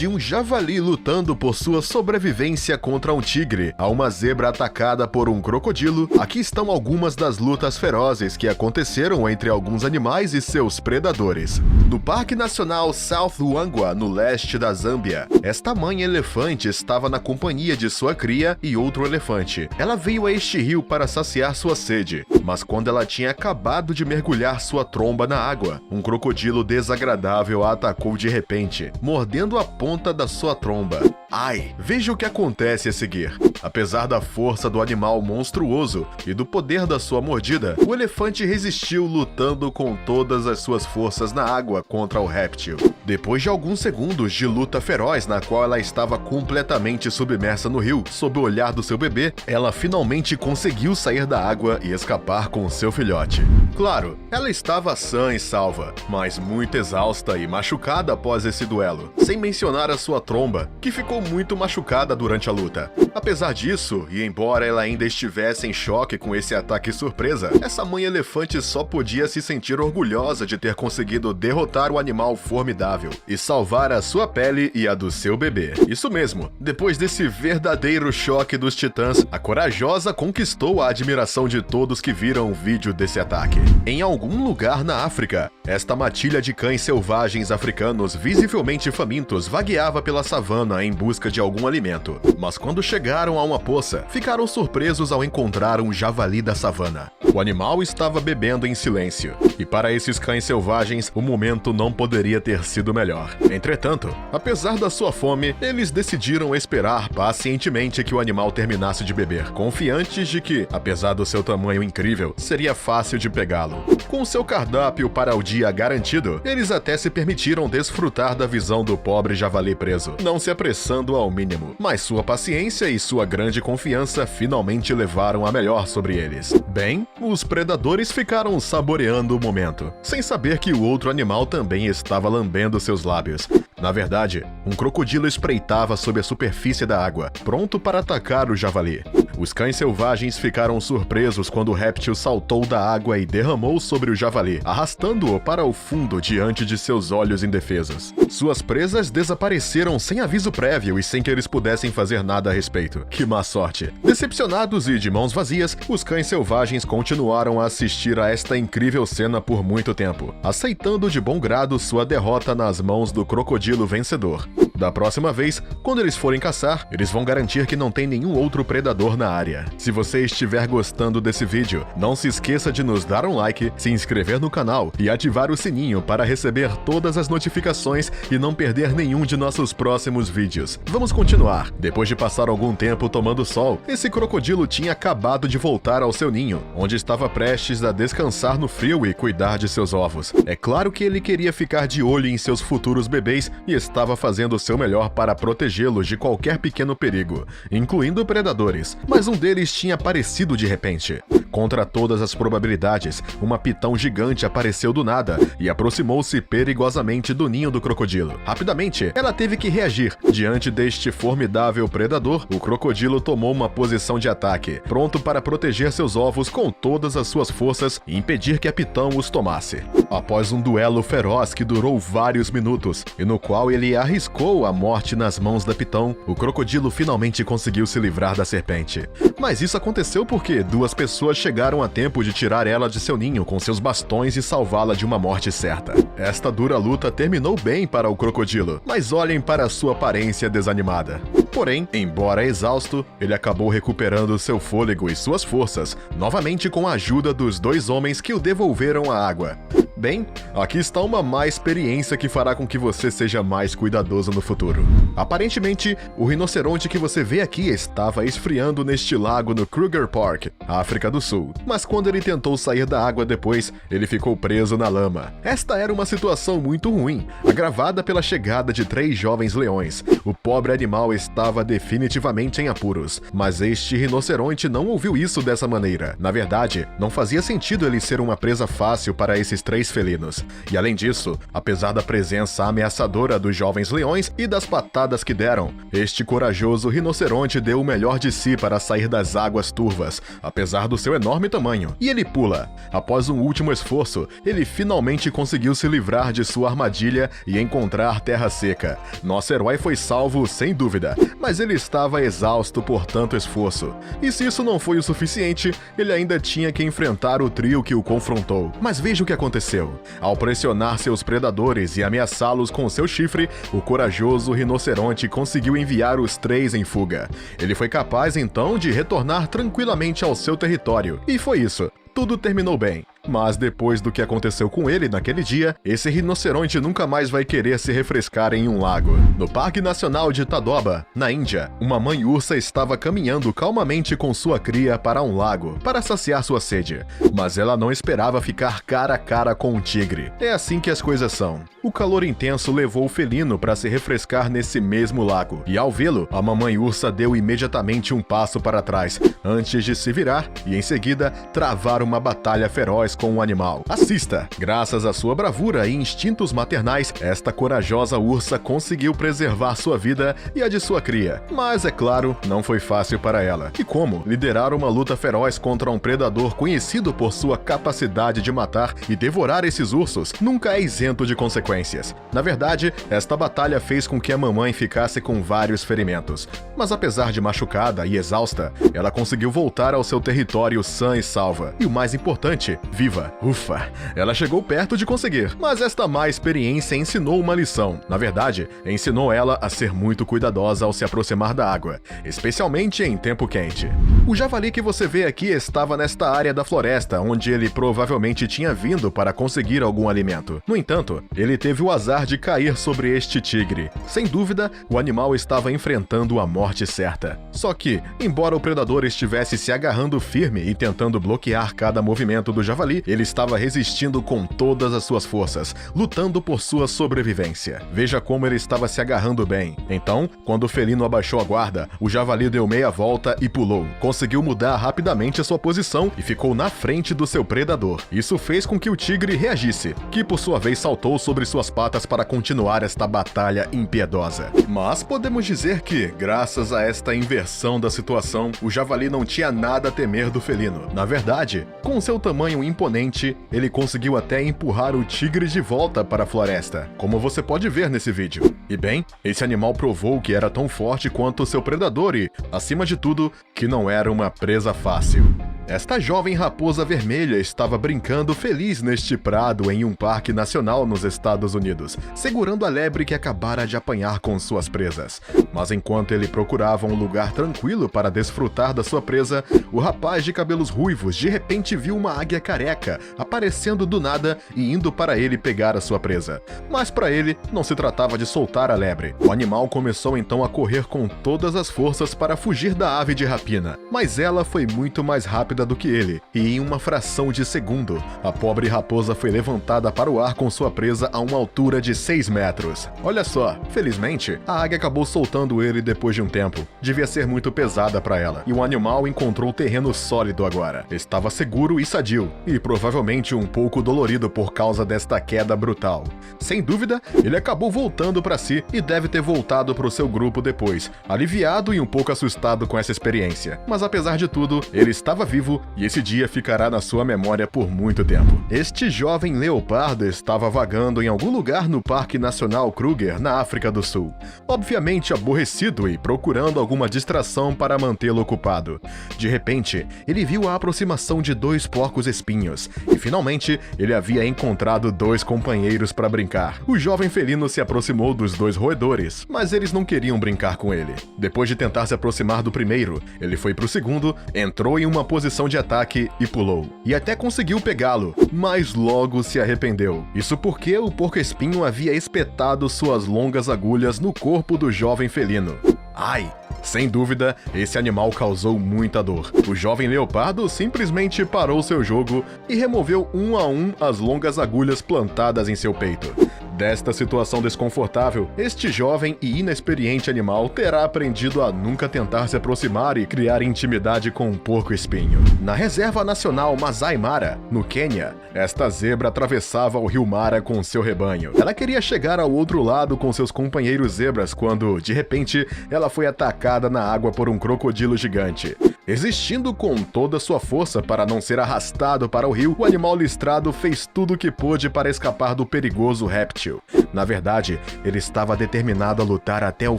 de um javali lutando por sua sobrevivência contra um tigre a uma zebra atacada por um crocodilo, aqui estão algumas das lutas ferozes que aconteceram entre alguns animais e seus predadores. No Parque Nacional South Luangwa, no leste da Zâmbia, esta mãe elefante estava na companhia de sua cria e outro elefante. Ela veio a este rio para saciar sua sede, mas quando ela tinha acabado de mergulhar sua tromba na água, um crocodilo desagradável a atacou de repente, mordendo a ponta da sua tromba. Ai, veja o que acontece a seguir. Apesar da força do animal monstruoso e do poder da sua mordida, o elefante resistiu lutando com todas as suas forças na água contra o réptil. Depois de alguns segundos de luta feroz na qual ela estava completamente submersa no rio, sob o olhar do seu bebê, ela finalmente conseguiu sair da água e escapar com seu filhote. Claro, ela estava sã e salva, mas muito exausta e machucada após esse duelo, sem mencionar a sua tromba, que ficou muito machucada durante a luta. Apesar disso, e embora ela ainda estivesse em choque com esse ataque surpresa, essa mãe elefante só podia se sentir orgulhosa de ter conseguido derrotar o animal formidável e salvar a sua pele e a do seu bebê. Isso mesmo, depois desse verdadeiro choque dos titãs, a corajosa conquistou a admiração de todos que viram o vídeo desse ataque. Em algum lugar na África, esta matilha de cães selvagens africanos visivelmente famintos vagueava pela savana em busca de algum alimento. Mas quando chegaram a uma poça, ficaram surpresos ao encontrar um javali da savana. O animal estava bebendo em silêncio, e para esses cães selvagens, o momento não poderia ter sido melhor. Entretanto, apesar da sua fome, eles decidiram esperar pacientemente que o animal terminasse de beber, confiantes de que, apesar do seu tamanho incrível, seria fácil de pegá-lo. Com seu cardápio para o dia garantido, eles até se permitiram desfrutar da visão do pobre javali preso, não se apressando ao mínimo. Mas sua paciência e sua grande confiança finalmente levaram a melhor sobre eles. Bem, os predadores ficaram saboreando o momento, sem saber que o outro animal também estava lambendo seus lábios. Na verdade, um crocodilo espreitava sob a superfície da água, pronto para atacar o javali. Os cães selvagens ficaram surpresos quando o réptil saltou da água e derramou sobre o javali, arrastando-o para o fundo diante de seus olhos indefesos. Suas presas desapareceram sem aviso prévio e sem que eles pudessem fazer nada a respeito. Que má sorte! Decepcionados e de mãos vazias, os cães selvagens continuaram a assistir a esta incrível cena por muito tempo, aceitando de bom grado sua derrota nas mãos do crocodilo vencedor. Da próxima vez, quando eles forem caçar, eles vão garantir que não tem nenhum outro predador na área. Se você estiver gostando desse vídeo, não se esqueça de nos dar um like, se inscrever no canal e ativar o sininho para receber todas as notificações e não perder nenhum de nossos próximos vídeos. Vamos continuar. Depois de passar algum tempo tomando sol, esse crocodilo tinha acabado de voltar ao seu ninho, onde estava prestes a descansar no frio e cuidar de seus ovos. É claro que ele queria ficar de olho em seus futuros bebês e estava fazendo o seu melhor para protegê-los de qualquer pequeno perigo, incluindo predadores, mas um deles tinha aparecido de repente. Contra todas as probabilidades, uma pitão gigante apareceu do nada e aproximou-se perigosamente do ninho do crocodilo. Rapidamente, ela teve que reagir. Diante deste formidável predador, o crocodilo tomou uma posição de ataque, pronto para proteger seus ovos com todas as suas forças e impedir que a pitão os tomasse. Após um duelo feroz que durou vários minutos, e no qual ele arriscou a morte nas mãos da pitão, o crocodilo finalmente conseguiu se livrar da serpente. Mas isso aconteceu porque duas pessoas chegaram a tempo de tirar ela de seu ninho com seus bastões e salvá-la de uma morte certa. Esta dura luta terminou bem para o crocodilo, mas olhem para sua aparência desanimada. Porém, embora exausto, ele acabou recuperando seu fôlego e suas forças, novamente com a ajuda dos dois homens que o devolveram à água. Bem, aqui está uma má experiência que fará com que você seja mais cuidadoso no futuro. Aparentemente, o rinoceronte que você vê aqui estava esfriando neste lago no Kruger Park, África do Sul. Mas quando ele tentou sair da água depois, ele ficou preso na lama. Esta era uma situação muito ruim, agravada pela chegada de 3 jovens leões. O pobre animal estava estava definitivamente em apuros. Mas este rinoceronte não ouviu isso dessa maneira. Na verdade, não fazia sentido ele ser uma presa fácil para esses 3 felinos. E além disso, apesar da presença ameaçadora dos jovens leões e das patadas que deram, este corajoso rinoceronte deu o melhor de si para sair das águas turvas, apesar do seu enorme tamanho. E ele pula. Após um último esforço, ele finalmente conseguiu se livrar de sua armadilha e encontrar terra seca. Nosso herói foi salvo, sem dúvida, mas ele estava exausto por tanto esforço. E se isso não foi o suficiente, ele ainda tinha que enfrentar o trio que o confrontou. Mas veja o que aconteceu. Ao pressionar seus predadores e ameaçá-los com seu chifre, o corajoso rinoceronte conseguiu enviar os 3 em fuga. Ele foi capaz então de retornar tranquilamente ao seu território. E foi isso. Tudo terminou bem. Mas depois do que aconteceu com ele naquele dia, esse rinoceronte nunca mais vai querer se refrescar em um lago. No Parque Nacional de Tadoba, na Índia, uma mãe ursa estava caminhando calmamente com sua cria para um lago, para saciar sua sede. Mas ela não esperava ficar cara a cara com um tigre. É assim que as coisas são. O calor intenso levou o felino para se refrescar nesse mesmo lago. E ao vê-lo, a mamãe ursa deu imediatamente um passo para trás, antes de se virar e em seguida travar uma batalha feroz com o animal. Assista! Graças à sua bravura e instintos maternais, esta corajosa ursa conseguiu preservar sua vida e a de sua cria. Mas, é claro, não foi fácil para ela. E como liderar uma luta feroz contra um predador conhecido por sua capacidade de matar e devorar esses ursos nunca é isento de consequências. Na verdade, esta batalha fez com que a mamãe ficasse com vários ferimentos. Mas apesar de machucada e exausta, ela conseguiu voltar ao seu território sã e salva. E o mais importante, viva. Ufa, ela chegou perto de conseguir. Mas esta má experiência ensinou uma lição. Na verdade, ensinou ela a ser muito cuidadosa ao se aproximar da água, especialmente em tempo quente. O javali que você vê aqui estava nesta área da floresta, onde ele provavelmente tinha vindo para conseguir algum alimento. No entanto, ele teve o azar de cair sobre este tigre. Sem dúvida, o animal estava enfrentando a morte certa. Só que, embora o predador estivesse se agarrando firme e tentando bloquear cada movimento do javali, ele estava resistindo com todas as suas forças, lutando por sua sobrevivência. Veja como ele estava se agarrando bem. Então, quando o felino abaixou a guarda, o javali deu meia volta e pulou. Conseguiu mudar rapidamente a sua posição e ficou na frente do seu predador. Isso fez com que o tigre reagisse, que por sua vez saltou sobre suas patas para continuar esta batalha impiedosa. Mas podemos dizer que, graças a esta inversão da situação, o javali não tinha nada a temer do felino. Na verdade, com seu tamanho imponente, ele conseguiu até empurrar o tigre de volta para a floresta, como você pode ver nesse vídeo. E bem, esse animal provou que era tão forte quanto seu predador e, acima de tudo, que não era uma presa fácil. Esta jovem raposa vermelha estava brincando feliz neste prado em um parque nacional nos Estados Unidos, segurando a lebre que acabara de apanhar com suas presas. Mas enquanto ele procurava um lugar tranquilo para desfrutar da sua presa, o rapaz de cabelos ruivos de repente viu uma águia careca aparecendo do nada e indo para ele pegar a sua presa. Mas para ele, não se tratava de soltar a lebre. O animal começou então a correr com todas as forças para fugir da ave de rapina, mas ela foi muito mais rápida do que ele, e em uma fração de segundo, a pobre raposa foi levantada para o ar com sua presa a uma altura de 6 metros. Olha só, felizmente, a águia acabou soltando ele depois de um tempo. Devia ser muito pesada para ela, e o animal encontrou terreno sólido agora. Estava seguro e sadio, e provavelmente um pouco dolorido por causa desta queda brutal. Sem dúvida, ele acabou voltando para si e deve ter voltado para o seu grupo depois, aliviado e um pouco assustado com essa experiência. Mas apesar de tudo, ele estava vivo e esse dia ficará na sua memória por muito tempo. Este jovem leopardo estava vagando em algum lugar no Parque Nacional Kruger, na África do Sul. Obviamente aborrecido e procurando alguma distração para mantê-lo ocupado. De repente, ele viu a aproximação de 2 porcos-espinhos e finalmente ele havia encontrado 2 companheiros para brincar. O jovem felino se aproximou dos 2 roedores, mas eles não queriam brincar com ele. Depois de tentar se aproximar do primeiro, ele foi para o segundo, entrou em uma posição de ataque e pulou. E até conseguiu pegá-lo, mas logo se arrependeu. Isso porque o porco-espinho havia espetado suas longas agulhas no corpo do jovem felino. Ai! Sem dúvida, esse animal causou muita dor. O jovem leopardo simplesmente parou seu jogo e removeu um a um as longas agulhas plantadas em seu peito. desta situação desconfortável, este jovem e inexperiente animal terá aprendido a nunca tentar se aproximar e criar intimidade com um porco-espinho. Na Reserva Nacional Masai Mara, no Quênia, esta zebra atravessava o rio Mara com seu rebanho. Ela queria chegar ao outro lado com seus companheiros zebras quando, de repente, ela foi atacada na água por um crocodilo gigante. Resistindo com toda sua força para não ser arrastado para o rio, o animal listrado fez tudo o que pôde para escapar do perigoso réptil. Na verdade, ele estava determinado a lutar até o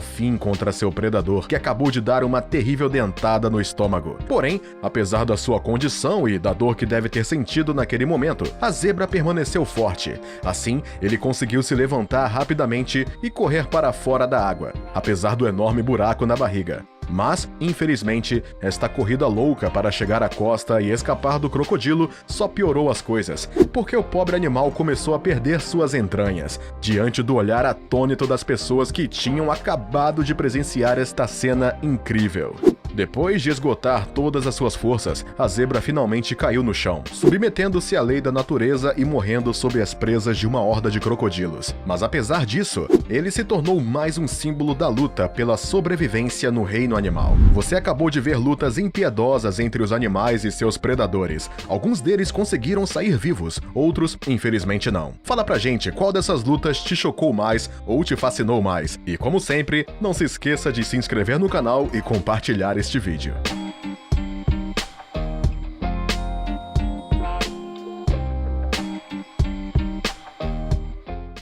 fim contra seu predador, que acabou de dar uma terrível dentada no estômago. Porém, apesar da sua condição e da dor que deve ter sentido naquele momento, a zebra permaneceu forte. Assim, ele conseguiu se levantar rapidamente e correr para fora da água, apesar do enorme buraco na barriga. Mas, infelizmente, esta corrida louca para chegar à costa e escapar do crocodilo só piorou as coisas, porque o pobre animal começou a perder suas entranhas, diante do olhar atônito das pessoas que tinham acabado de presenciar esta cena incrível. Depois de esgotar todas as suas forças, a zebra finalmente caiu no chão, submetendo-se à lei da natureza e morrendo sob as presas de uma horda de crocodilos. Mas apesar disso, ele se tornou mais um símbolo da luta pela sobrevivência no reino animal. Você acabou de ver lutas impiedosas entre os animais e seus predadores. Alguns deles conseguiram sair vivos, outros, infelizmente, não. Fala pra gente qual dessas lutas te chocou mais ou te fascinou mais. E como sempre, não se esqueça de se inscrever no canal e compartilhar este vídeo.